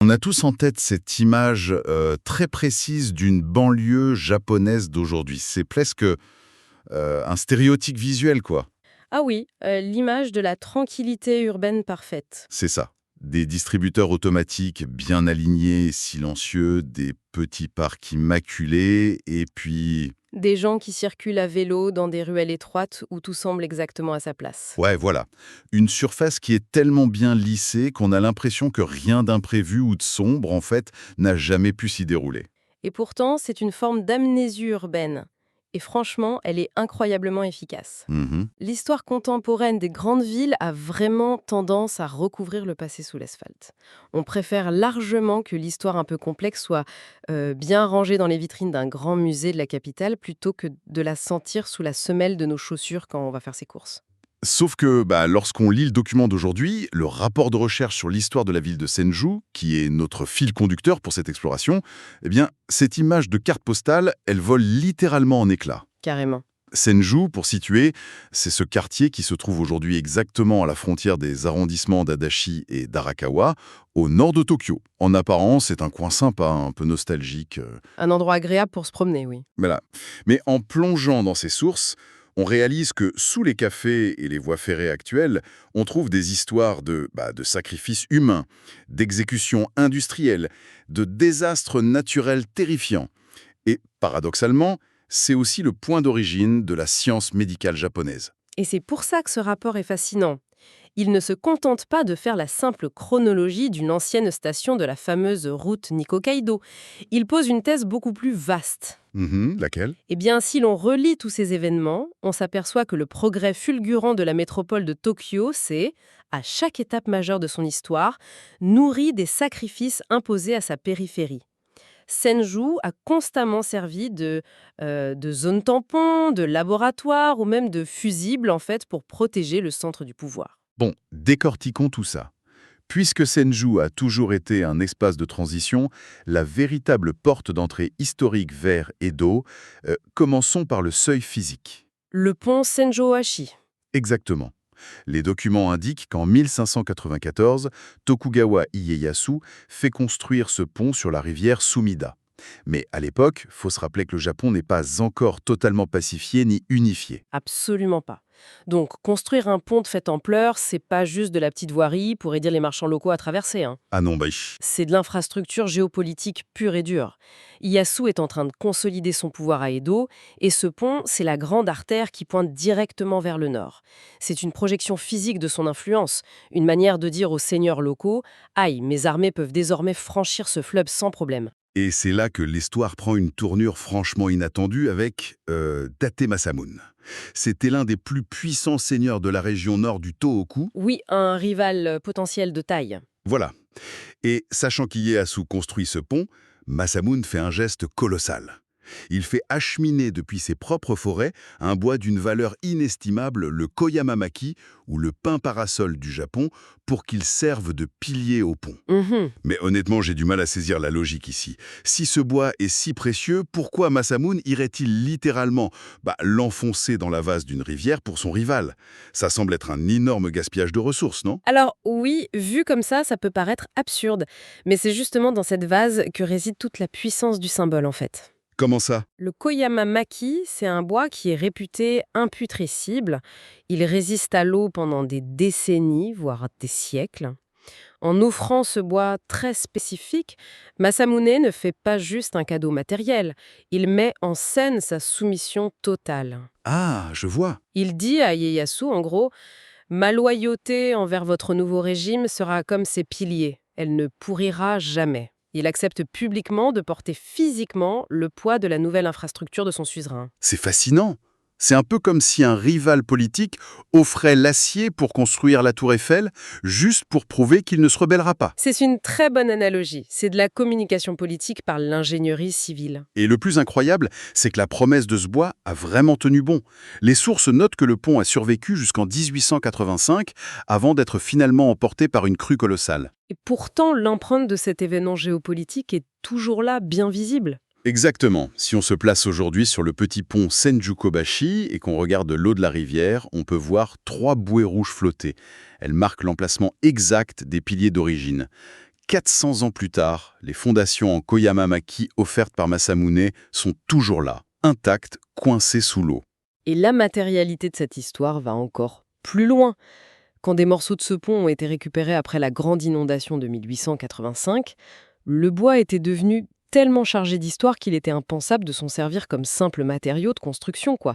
On a tous en tête cette image très précise d'une banlieue japonaise d'aujourd'hui. C'est presque un stéréotype visuel, quoi. Ah oui, l'image de la tranquillité urbaine parfaite. C'est ça. Des distributeurs automatiques bien alignés, silencieux, des petits parcs immaculés, et puis... Des gens qui circulent à vélo dans des ruelles étroites où tout semble exactement à sa place. Ouais, voilà. Une surface qui est tellement bien lissée qu'on a l'impression que rien d'imprévu ou de sombre, en fait, n'a jamais pu s'y dérouler. Et pourtant, c'est une forme d'amnésie urbaine. Et franchement, elle est incroyablement efficace. Mhm. L'histoire contemporaine des grandes villes a vraiment tendance à recouvrir le passé sous l'asphalte. On préfère largement que l'histoire un peu complexe soit bien rangée dans les vitrines d'un grand musée de la capitale plutôt que de la sentir sous la semelle de nos chaussures quand on va faire ses courses. Sauf que lorsqu'on lit le document d'aujourd'hui, le rapport de recherche sur l'histoire de la ville de Senju, qui est notre fil conducteur pour cette exploration, eh bien, cette image de carte postale, elle vole littéralement en éclats. Carrément. Senju, pour situer, c'est ce quartier qui se trouve aujourd'hui exactement à la frontière des arrondissements d'Adachi et d'Arakawa, au nord de Tokyo. En apparence, c'est un coin sympa, un peu nostalgique. Un endroit agréable pour se promener, oui. Voilà. Mais en plongeant dans ces sources, on réalise que sous les cafés et les voies ferrées actuelles, on trouve des histoires de sacrifices humains, d'exécutions industrielles, de désastres naturels terrifiants. Et paradoxalement, c'est aussi le point d'origine de la science médicale japonaise. Et c'est pour ça que ce rapport est fascinant. Il ne se contente pas de faire la simple chronologie d'une ancienne station de la fameuse route Nikko-Kaido. Il pose une thèse beaucoup plus vaste. Mhm, laquelle? Eh bien, si l'on relie tous ces événements, on s'aperçoit que le progrès fulgurant de la métropole de Tokyo s'est, à chaque étape majeure de son histoire, nourri des sacrifices imposés à sa périphérie. Senju a constamment servi de zone tampon, de laboratoire ou même de fusible en fait pour protéger le centre du pouvoir. Bon, décortiquons tout ça. Puisque Senju a toujours été un espace de transition, la véritable porte d'entrée historique vers Edo, commençons par le seuil physique. Le pont Senjo-Hachi. Exactement. Les documents indiquent qu'en 1594, Tokugawa Ieyasu fait construire ce pont sur la rivière Sumida. Mais à l'époque, faut se rappeler que le Japon n'est pas encore totalement pacifié ni unifié. Absolument pas. Donc, construire un pont de cette ampleur, c'est pas juste de la petite voirie pour aider les marchands locaux à traverser, hein. Ah non, C'est de l'infrastructure géopolitique pure et dure. Ieyasu est en train de consolider son pouvoir à Edo, et ce pont, c'est la grande artère qui pointe directement vers le nord. C'est une projection physique de son influence, une manière de dire aux seigneurs locaux « Aïe, mes armées peuvent désormais franchir ce fleuve sans problème ». et c'est là que l'histoire prend une tournure franchement inattendue avec Date Masamune. C'était l'un des plus puissants seigneurs de la région nord du Tohoku. Oui, un rival potentiel de taille. Voilà. Et sachant qu'Ieyasu construit ce pont, Masamune fait un geste colossal. Il fait acheminer depuis ses propres forêts un bois d'une valeur inestimable, le koyamamaki, ou le pin parasol du Japon, pour qu'il serve de pilier au pont. Mhm. Mais honnêtement, j'ai du mal à saisir la logique ici. Si ce bois est si précieux, pourquoi Masamune irait-il littéralement l'enfoncer dans la vase d'une rivière pour son rival? Ça semble être un énorme gaspillage de ressources, non? Alors oui, vu comme ça peut paraître absurde, mais c'est justement dans cette vase que réside toute la puissance du symbole en fait. Comment ça? Le koyamamaki, c'est un bois qui est réputé imputrescible. Il résiste à l'eau pendant des décennies, voire des siècles. En offrant ce bois très spécifique, Masamune ne fait pas juste un cadeau matériel, il met en scène sa soumission totale. Ah, je vois. Il dit à Ieyasu, en gros, ma loyauté envers votre nouveau régime sera comme ses piliers. Elle ne pourrira jamais. Il accepte publiquement de porter physiquement le poids de la nouvelle infrastructure de son suzerain. C'est fascinant. C'est un peu comme si un rival politique offrait l'acier pour construire la tour Eiffel, juste pour prouver qu'il ne se rebellera pas. C'est une très bonne analogie. C'est de la communication politique par l'ingénierie civile. Et le plus incroyable, c'est que la promesse de ce bois a vraiment tenu bon. Les sources notent que le pont a survécu jusqu'en 1885, avant d'être finalement emporté par une crue colossale. Et pourtant, l'empreinte de cet événement géopolitique est toujours là, bien visible. Exactement. Si on se place aujourd'hui sur le petit pont Senjukobashi et qu'on regarde l'eau de la rivière, on peut voir 3 bouées rouges flotter. Elles marquent l'emplacement exact des piliers d'origine. 400 ans plus tard, les fondations en koyama-maki offertes par Masamune sont toujours là, intactes, coincées sous l'eau. Et la matérialité de cette histoire va encore plus loin. Quand des morceaux de ce pont ont été récupérés après la grande inondation de 1885, le bois était devenu tellement chargé d'histoire qu'il était impensable de s'en servir comme simple matériau de construction, quoi.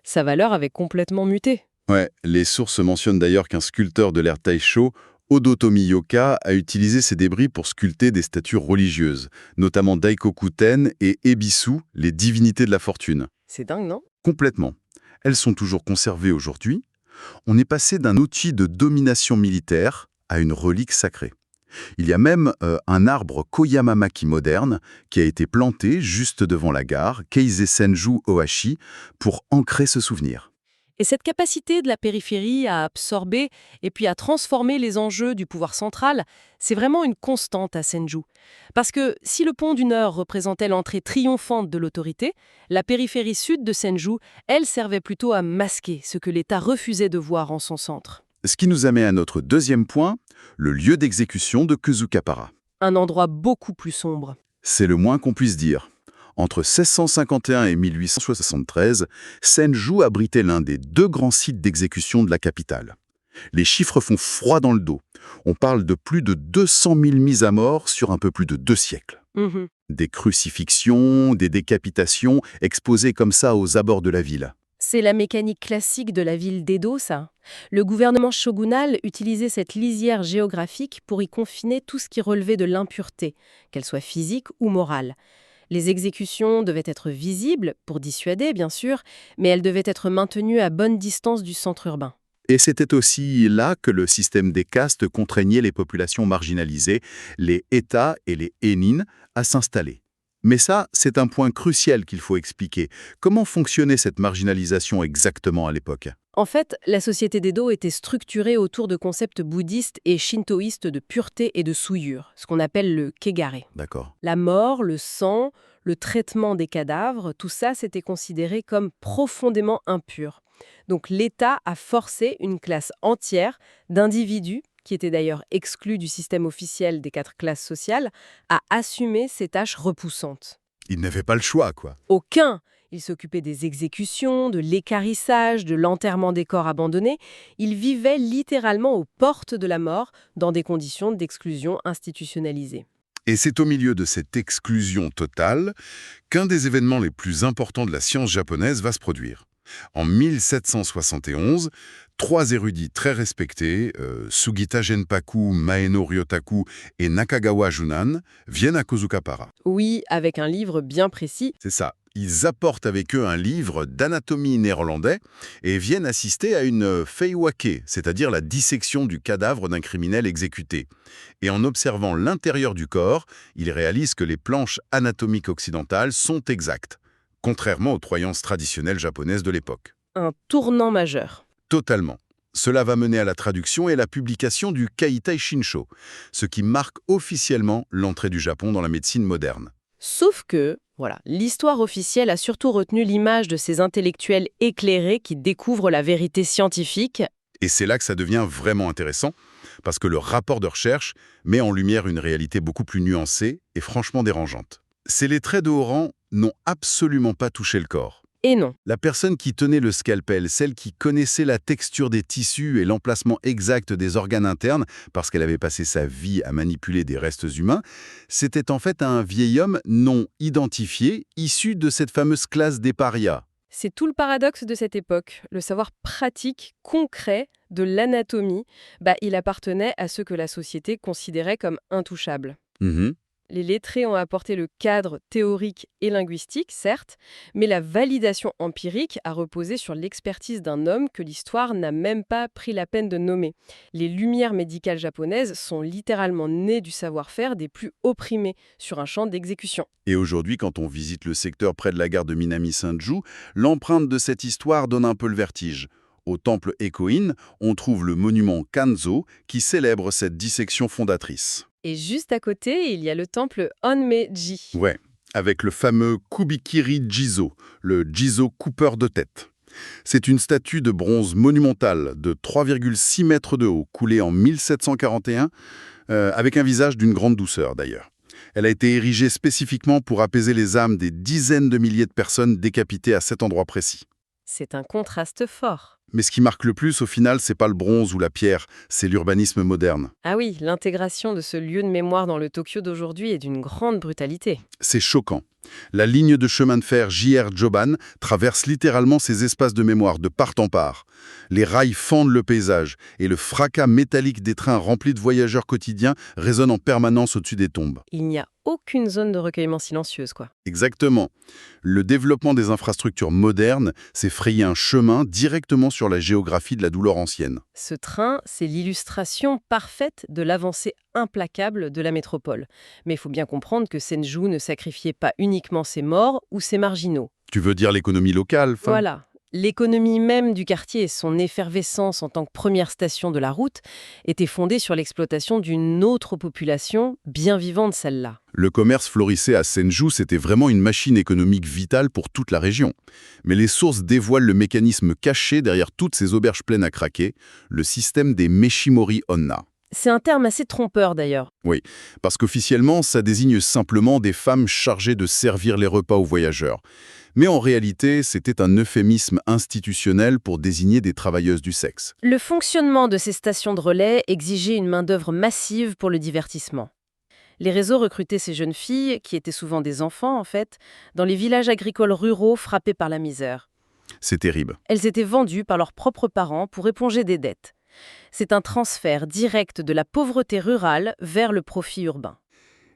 Sa valeur avait complètement muté. Ouais, les sources mentionnent d'ailleurs qu'un sculpteur de l'ère Taisho, Odotomi Yoka, a utilisé ces débris pour sculpter des statues religieuses, notamment Daikokuten et Ebisu, les divinités de la fortune. C'est dingue, non? Complètement. Elles sont toujours conservées aujourd'hui. On est passé d'un outil de domination militaire à une relique sacrée. Il y a même un arbre Koyama-maki moderne qui a été planté juste devant la gare, Keizei-senju Ohashi, pour ancrer ce souvenir. Et cette capacité de la périphérie à absorber et puis à transformer les enjeux du pouvoir central, c'est vraiment une constante à Senju. Parce que si le pont du Nord représentait l'entrée triomphante de l'autorité, la périphérie sud de Senju, elle servait plutôt à masquer ce que l'État refusait de voir en son centre. Ce qui nous amène à notre deuxième point, le lieu d'exécution de Kezukapara. Un endroit beaucoup plus sombre. C'est le moins qu'on puisse dire. Entre 1651 et 1873, Senju abritait l'un des deux grands sites d'exécution de la capitale. Les chiffres font froid dans le dos. On parle de plus de 200 000 mises à mort sur un peu plus de 2 siècles. Mhm. Des crucifixions, des décapitations, exposées comme ça aux abords de la ville. C'est la mécanique classique de la ville d'Edo, ça. Le gouvernement shogunal utilisait cette lisière géographique pour y confiner tout ce qui relevait de l'impureté, qu'elle soit physique ou morale. Les exécutions devaient être visibles, pour dissuader bien sûr, mais elles devaient être maintenues à bonne distance du centre urbain. Et c'était aussi là que le système des castes contraignait les populations marginalisées, les Eta et les Enin, à s'installer. Mais ça, c'est un point crucial qu'il faut expliquer. Comment fonctionnait cette marginalisation exactement à l'époque? En fait, la société d'Edo était structurée autour de concepts bouddhistes et shintoïstes de pureté et de souillure, ce qu'on appelle le kegare. D'accord. La mort, le sang, le traitement des cadavres, tout ça c'était considéré comme profondément impur. Donc l'État a forcé une classe entière d'individus, qui étaient d'ailleurs exclus du système officiel des 4 classes sociales, à assumer ces tâches repoussantes. Ils n'avaient pas le choix, quoi. Aucun. Ils s'occupaient des exécutions, de l'équarrissage, de l'enterrement des corps abandonnés. Ils vivaient littéralement aux portes de la mort, dans des conditions d'exclusion institutionnalisées. Et c'est au milieu de cette exclusion totale qu'un des événements les plus importants de la science japonaise va se produire. En 1771, 3 érudits très respectés, Sugita Genpaku, Maeno Ryotaku et Nakagawa Junan, viennent à Kozukapara. Oui, avec un livre bien précis. C'est ça. Ils apportent avec eux un livre d'anatomie néerlandais et viennent assister à une feiwake, c'est-à-dire la dissection du cadavre d'un criminel exécuté. Et en observant l'intérieur du corps, ils réalisent que les planches anatomiques occidentales sont exactes, contrairement aux croyances traditionnelles japonaises de l'époque. Un tournant majeur. Totalement. Cela va mener à la traduction et la publication du Kaitai Shinsho, ce qui marque officiellement l'entrée du Japon dans la médecine moderne. Sauf que, voilà, l'histoire officielle a surtout retenu l'image de ces intellectuels éclairés qui découvrent la vérité scientifique. Et c'est là que ça devient vraiment intéressant, parce que le rapport de recherche met en lumière une réalité beaucoup plus nuancée et franchement dérangeante. Ces lettrés de haut rang n'ont absolument pas touché le corps. Et non. La personne qui tenait le scalpel, celle qui connaissait la texture des tissus et l'emplacement exact des organes internes, parce qu'elle avait passé sa vie à manipuler des restes humains, c'était en fait un vieil homme non identifié, issu de cette fameuse classe des parias. C'est tout le paradoxe de cette époque. Le savoir pratique, concret de l'anatomie, il appartenait à ceux que la société considérait comme intouchables. Les lettrés ont apporté le cadre théorique et linguistique, certes, mais la validation empirique a reposé sur l'expertise d'un homme que l'histoire n'a même pas pris la peine de nommer. Les lumières médicales japonaises sont littéralement nées du savoir-faire des plus opprimés sur un champ d'exécution. Et aujourd'hui, quand on visite le secteur près de la gare de Minami-Senju, l'empreinte de cette histoire donne un peu le vertige. Au temple Ekoin, on trouve le monument Kanzo qui célèbre cette dissection fondatrice. Et juste à côté, il y a le temple Onmeji. Ouais, avec le fameux Kubikiri Jizo, le Jizo coupeur de tête. C'est une statue de bronze monumentale de 3,6 mètres de haut, coulée en 1741, avec un visage d'une grande douceur d'ailleurs. Elle a été érigée spécifiquement pour apaiser les âmes des dizaines de milliers de personnes décapitées à cet endroit précis. C'est un contraste fort. Mais ce qui marque le plus, au final, c'est pas le bronze ou la pierre, c'est l'urbanisme moderne. Ah oui, l'intégration de ce lieu de mémoire dans le Tokyo d'aujourd'hui est d'une grande brutalité. C'est choquant. La ligne de chemin de fer JR Joban traverse littéralement ces espaces de mémoire de part en part. Les rails fendent le paysage et le fracas métallique des trains remplis de voyageurs quotidiens résonne en permanence au-dessus des tombes. Il n'y a aucune zone de recueillement silencieuse, quoi. Exactement. Le développement des infrastructures modernes s'est frayé un chemin directement sur la géographie de la douleur ancienne. Ce train, c'est l'illustration parfaite de l'avancée implacable de la métropole. Mais il faut bien comprendre que Senju ne sacrifiait pas uniquement ses morts ou ses marginaux. Tu veux dire l'économie locale, enfin. Voilà. L'économie même du quartier et son effervescence en tant que première station de la route étaient fondées sur l'exploitation d'une autre population, bien vivante celle-là. Le commerce florissait à Senju, c'était vraiment une machine économique vitale pour toute la région. Mais les sources dévoilent le mécanisme caché derrière toutes ces auberges pleines à craquer, le système des Meshimori Onna. C'est un terme assez trompeur d'ailleurs. Oui, parce qu'officiellement, ça désigne simplement des femmes chargées de servir les repas aux voyageurs. Mais en réalité, c'était un euphémisme institutionnel pour désigner des travailleuses du sexe. Le fonctionnement de ces stations de relais exigeait une main-d'œuvre massive pour le divertissement. Les réseaux recrutaient ces jeunes filles, qui étaient souvent des enfants en fait, dans les villages agricoles ruraux frappés par la misère. C'est terrible. Elles étaient vendues par leurs propres parents pour éponger des dettes. C'est un transfert direct de la pauvreté rurale vers le profit urbain.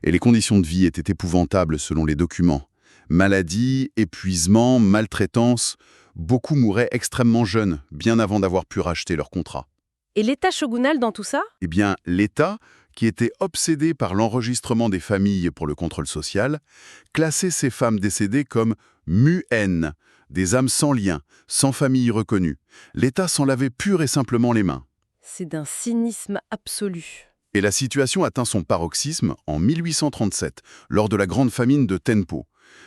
Et les conditions de vie étaient épouvantables selon les documents. Maladies, épuisement, maltraitance, beaucoup mouraient extrêmement jeunes, bien avant d'avoir pu racheter leur contrat. Et l'État shogunal dans tout ça? Eh bien, l'État, qui était obsédé par l'enregistrement des familles pour le contrôle social, classait ces femmes décédées comme mu-en, des âmes sans lien, sans famille reconnue. L'État s'en lavait pur et simplement les mains. C'est d'un cynisme absolu. Et la situation atteint son paroxysme en 1837, lors de la grande famine de Tenpo.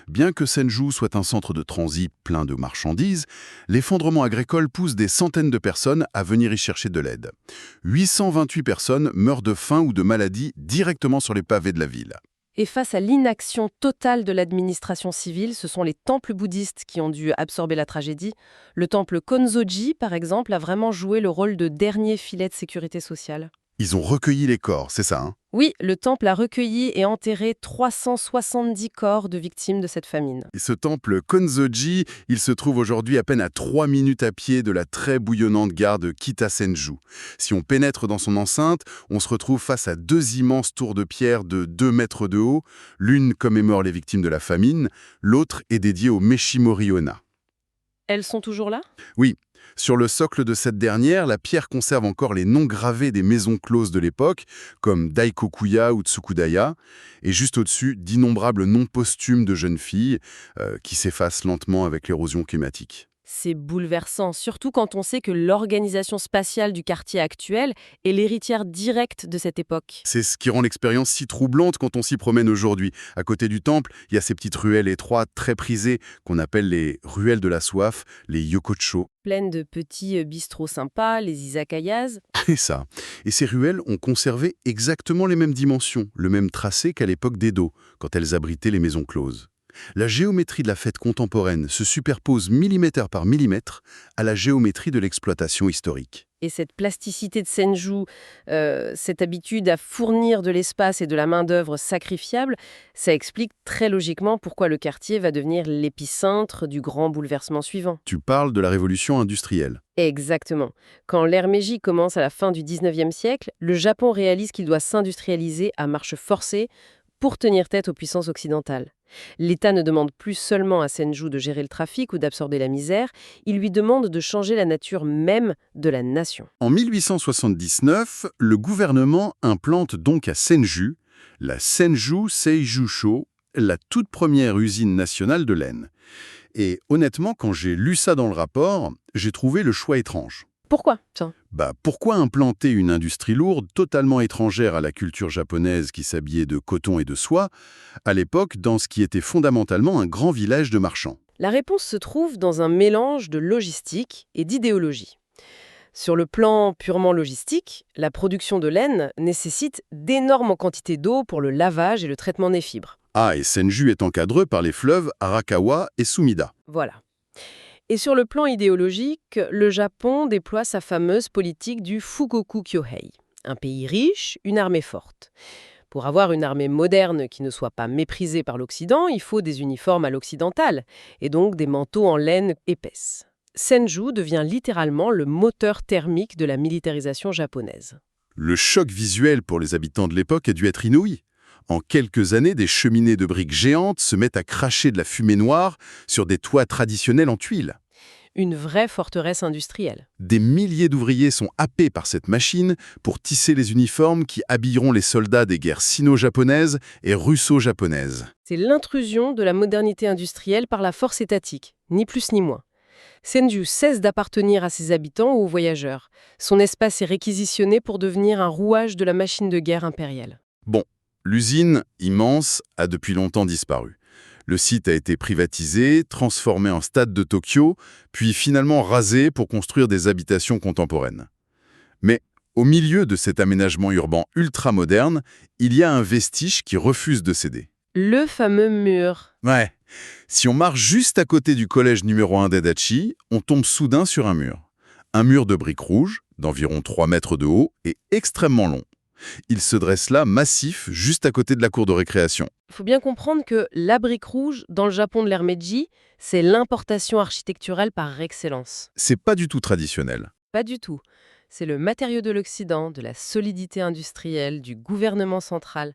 Bien que Senju soit un centre de transit plein de marchandises, l'effondrement agricole pousse des centaines de personnes à venir y chercher de l'aide. 828 personnes meurent de faim ou de maladie directement sur les pavés de la ville. Et face à l'inaction totale de l'administration civile, ce sont les temples bouddhistes qui ont dû absorber la tragédie. Le temple Konzoji, par exemple, a vraiment joué le rôle de dernier filet de sécurité sociale. Ils ont recueilli les corps, c'est ça, hein? Oui, le temple a recueilli et enterré 370 corps de victimes de cette famine. Et ce temple Konzoji, il se trouve aujourd'hui à peine à 3 minutes à pied de la très bouillonnante gare de Kita-Senju. Si on pénètre dans son enceinte, on se retrouve face à 2 immenses tours de pierre de 2 mètres de haut. L'une commémore les victimes de la famine, l'autre est dédiée aux Meshimori Onna. Elles sont toujours là? Oui, sur le socle de cette dernière, la pierre conserve encore les noms gravés des maisons closes de l'époque, comme Daikokuya ou Tsukudaya, et juste au-dessus, d'innombrables noms posthumes de jeunes filles qui s'effacent lentement avec l'érosion climatique. C'est bouleversant, surtout quand on sait que l'organisation spatiale du quartier actuel est l'héritière directe de cette époque. C'est ce qui rend l'expérience si troublante quand on s'y promène aujourd'hui. À côté du temple, il y a ces petites ruelles étroites, très prisées, qu'on appelle les ruelles de la soif, les yokocho. Pleine de petits bistrots sympas, les izakayas. Et ça. Et ces ruelles ont conservé exactement les mêmes dimensions, le même tracé qu'à l'époque d'Edo, quand elles abritaient les maisons closes. La géométrie de la fête contemporaine se superpose millimètre par millimètre à la géométrie de l'exploitation historique. Et cette plasticité de Senju, cette habitude à fournir de l'espace et de la main-d'œuvre sacrifiable, ça explique très logiquement pourquoi le quartier va devenir l'épicentre du grand bouleversement suivant. Tu parles de la révolution industrielle. Exactement. Quand l'ère Meiji commence à la fin du 19e siècle, le Japon réalise qu'il doit s'industrialiser à marche forcée pour tenir tête aux puissances occidentales. L'État ne demande plus seulement à Senju de gérer le trafic ou d'absorber la misère, il lui demande de changer la nature même de la nation. En 1879, le gouvernement implante donc à Senju la Senju Seijusho, la toute première usine nationale de laine. Et honnêtement, quand j'ai lu ça dans le rapport, j'ai trouvé le choix étrange. Pourquoi, tiens ? Pourquoi implanter une industrie lourde totalement étrangère à la culture japonaise qui s'habillait de coton et de soie, à l'époque dans ce qui était fondamentalement un grand village de marchands? La réponse se trouve dans un mélange de logistique et d'idéologie. Sur le plan purement logistique, la production de laine nécessite d'énormes quantités d'eau pour le lavage et le traitement des fibres. Ah, et Senju est encadré par les fleuves Arakawa et Sumida. Voilà. Et sur le plan idéologique, le Japon déploie sa fameuse politique du Fugoku Kyohei. Un pays riche, une armée forte. Pour avoir une armée moderne qui ne soit pas méprisée par l'Occident, il faut des uniformes à l'occidental, et donc des manteaux en laine épaisse. Senju devient littéralement le moteur thermique de la militarisation japonaise. Le choc visuel pour les habitants de l'époque a dû être inouï. En quelques années, des cheminées de briques géantes se mettent à cracher de la fumée noire sur des toits traditionnels en tuiles. Une vraie forteresse industrielle. Des milliers d'ouvriers sont happés par cette machine pour tisser les uniformes qui habilleront les soldats des guerres sino-japonaises et russo-japonaises. C'est l'intrusion de la modernité industrielle par la force étatique, ni plus ni moins. Senju cesse d'appartenir à ses habitants ou aux voyageurs. Son espace est réquisitionné pour devenir un rouage de la machine de guerre impériale. Bon, l'usine, immense, a depuis longtemps disparu. Le site a été privatisé, transformé en stade de Tokyo, puis finalement rasé pour construire des habitations contemporaines. Mais au milieu de cet aménagement urbain ultra-moderne, il y a un vestige qui refuse de céder. Le fameux mur. Ouais. Si on marche juste à côté du collège numéro 1 d'Adachi, on tombe soudain sur un mur. Un mur de briques rouges, d'environ 3 mètres de haut et extrêmement long. Il se dresse là, massif, juste à côté de la cour de récréation. Il faut bien comprendre que la brique rouge, dans le Japon de l'ère Meiji, c'est l'importation architecturale par excellence. C'est pas du tout traditionnel. Pas du tout. C'est le matériau de l'Occident, de la solidité industrielle, du gouvernement central.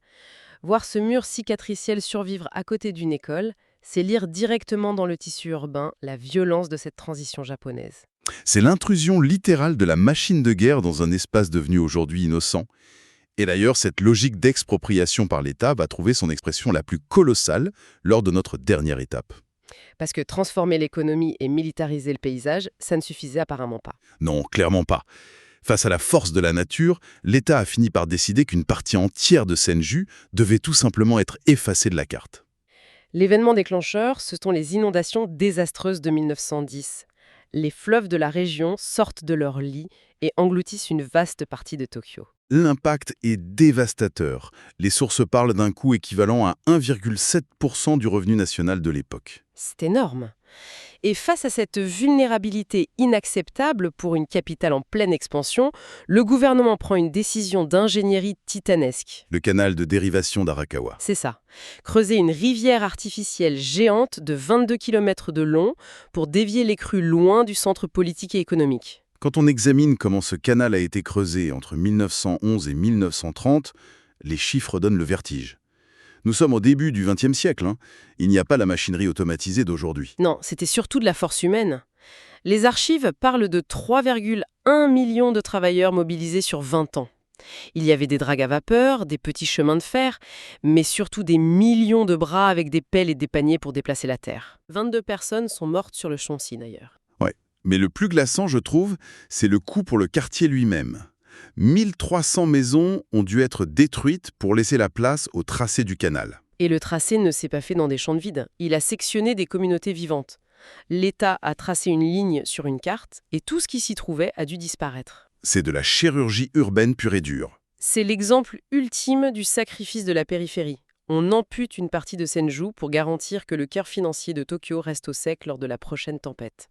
Voir ce mur cicatriciel survivre à côté d'une école, c'est lire directement dans le tissu urbain la violence de cette transition japonaise. C'est l'intrusion littérale de la machine de guerre dans un espace devenu aujourd'hui innocent. Et d'ailleurs, cette logique d'expropriation par l'État va trouver son expression la plus colossale lors de notre dernière étape. Parce que transformer l'économie et militariser le paysage, ça ne suffisait apparemment pas. Non, clairement pas. Face à la force de la nature, l'État a fini par décider qu'une partie entière de Senju devait tout simplement être effacée de la carte. L'événement déclencheur, ce sont les inondations désastreuses de 1910. Les fleuves de la région sortent de leur lit et engloutissent une vaste partie de Tokyo. L'impact est dévastateur. Les sources parlent d'un coût équivalent à 1,7% du revenu national de l'époque. C'est énorme. Et face à cette vulnérabilité inacceptable pour une capitale en pleine expansion, le gouvernement prend une décision d'ingénierie titanesque. Le canal de dérivation d'Arakawa. C'est ça. Creuser une rivière artificielle géante de 22 km de long pour dévier les crues loin du centre politique et économique. Quand on examine comment ce canal a été creusé entre 1911 et 1930, les chiffres donnent le vertige. Nous sommes au début du XXe siècle. Il n'y a pas la machinerie automatisée d'aujourd'hui. Non, c'était surtout de la force humaine. Les archives parlent de 3,1 millions de travailleurs mobilisés sur 20 ans. Il y avait des dragues à vapeur, des petits chemins de fer, mais surtout des millions de bras avec des pelles et des paniers pour déplacer la terre. 22 personnes sont mortes sur le chantier d'ailleurs. Ouais. Mais le plus glaçant, je trouve, c'est le coût pour le quartier lui-même. 1300 maisons ont dû être détruites pour laisser la place au tracé du canal. Et le tracé ne s'est pas fait dans des champs de vide. Il a sectionné des communautés vivantes. L'État a tracé une ligne sur une carte et tout ce qui s'y trouvait a dû disparaître. C'est de la chirurgie urbaine pure et dure. C'est l'exemple ultime du sacrifice de la périphérie. On ampute une partie de Senju pour garantir que le cœur financier de Tokyo reste au sec lors de la prochaine tempête.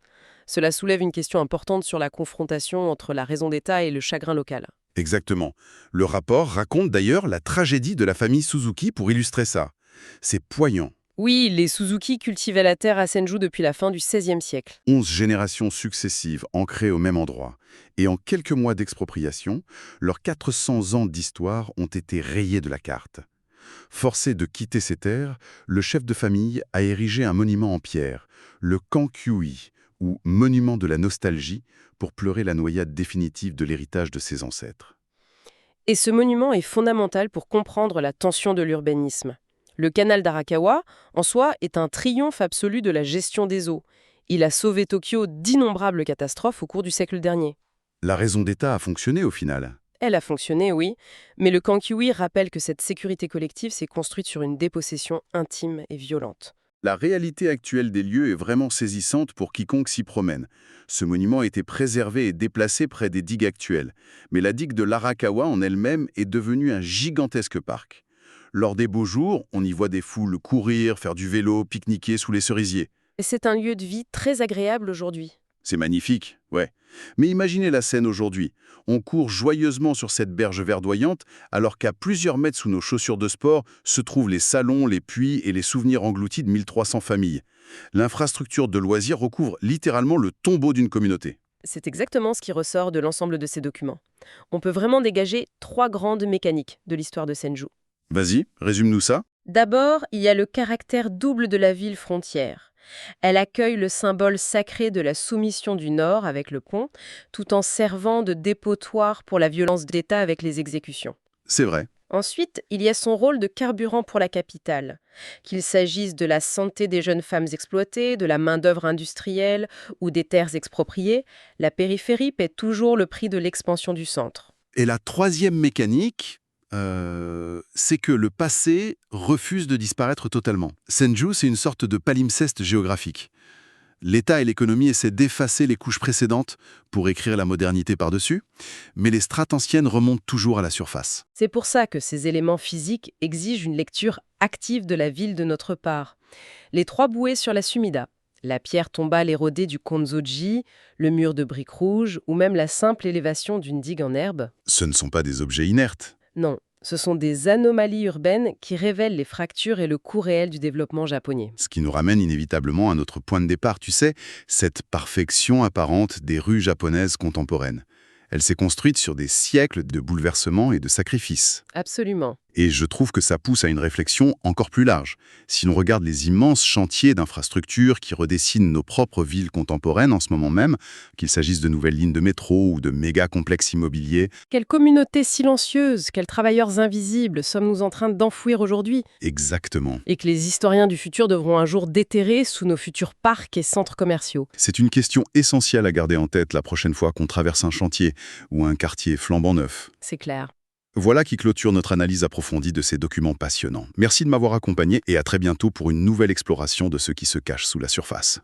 Cela soulève une question importante sur la confrontation entre la raison d'État et le chagrin local. Exactement. Le rapport raconte d'ailleurs la tragédie de la famille Suzuki pour illustrer ça. C'est poignant. Oui, les Suzuki cultivaient la terre à Senju depuis la fin du XVIe siècle. 11 générations successives ancrées au même endroit. Et en quelques mois d'expropriation, leurs 400 ans d'histoire ont été rayés de la carte. Forcé de quitter ses terres, le chef de famille a érigé un monument en pierre, le Kankyūi, ou monument de la nostalgie, pour pleurer la noyade définitive de l'héritage de ses ancêtres. Et ce monument est fondamental pour comprendre la tension de l'urbanisme. Le canal d'Arakawa, en soi, est un triomphe absolu de la gestion des eaux. Il a sauvé Tokyo d'innombrables catastrophes au cours du siècle dernier. La raison d'État a fonctionné au final. Elle a fonctionné, oui, mais le Kankyūi rappelle que cette sécurité collective s'est construite sur une dépossession intime et violente. La réalité actuelle des lieux est vraiment saisissante pour quiconque s'y promène. Ce monument a été préservé et déplacé près des digues actuelles. Mais la digue de l'Arakawa en elle-même est devenue un gigantesque parc. Lors des beaux jours, on y voit des foules courir, faire du vélo, pique-niquer sous les cerisiers. Et c'est un lieu de vie très agréable aujourd'hui. C'est magnifique, ouais. Mais imaginez la scène aujourd'hui. On court joyeusement sur cette berge verdoyante, alors qu'à plusieurs mètres sous nos chaussures de sport se trouvent les salons, les puits et les souvenirs engloutis de 1300 familles. L'infrastructure de loisirs recouvre littéralement le tombeau d'une communauté. C'est exactement ce qui ressort de l'ensemble de ces documents. On peut vraiment dégager 3 grandes mécaniques de l'histoire de Senju. Vas-y, résume-nous ça. D'abord, il y a le caractère double de la ville frontière. Elle accueille le symbole sacré de la soumission du Nord avec le pont, tout en servant de dépotoir pour la violence d'État avec les exécutions. C'est vrai. Ensuite, il y a son rôle de carburant pour la capitale. Qu'il s'agisse de la santé des jeunes femmes exploitées, de la main-d'œuvre industrielle ou des terres expropriées, la périphérie paie toujours le prix de l'expansion du centre. Et la troisième mécanique, c'est que le passé refuse de disparaître totalement. Senju, c'est une sorte de palimpseste géographique. L'État et l'économie essaient d'effacer les couches précédentes pour écrire la modernité par-dessus, mais les strates anciennes remontent toujours à la surface. C'est pour ça que ces éléments physiques exigent une lecture active de la ville de notre part. Les 3 bouées sur la Sumida, la pierre tombale érodée du Konzoji, le mur de briques rouges ou même la simple élévation d'une digue en herbe. Ce ne sont pas des objets inertes. Non, ce sont des anomalies urbaines qui révèlent les fractures et le coût réel du développement japonais. Ce qui nous ramène inévitablement à notre point de départ, tu sais, cette perfection apparente des rues japonaises contemporaines. Elle s'est construite sur des siècles de bouleversements et de sacrifices. Absolument. Et je trouve que ça pousse à une réflexion encore plus large. Si l'on regarde les immenses chantiers d'infrastructures qui redessinent nos propres villes contemporaines en ce moment même, qu'il s'agisse de nouvelles lignes de métro ou de méga-complexes immobiliers. Quelle communauté silencieuse, quels travailleurs invisibles sommes-nous en train d'enfouir aujourd'hui? Exactement. Et que les historiens du futur devront un jour déterrer sous nos futurs parcs et centres commerciaux. C'est une question essentielle à garder en tête la prochaine fois qu'on traverse un chantier ou un quartier flambant neuf. C'est clair. Voilà qui clôture notre analyse approfondie de ces documents passionnants. Merci de m'avoir accompagné et à très bientôt pour une nouvelle exploration de ce qui se cache sous la surface.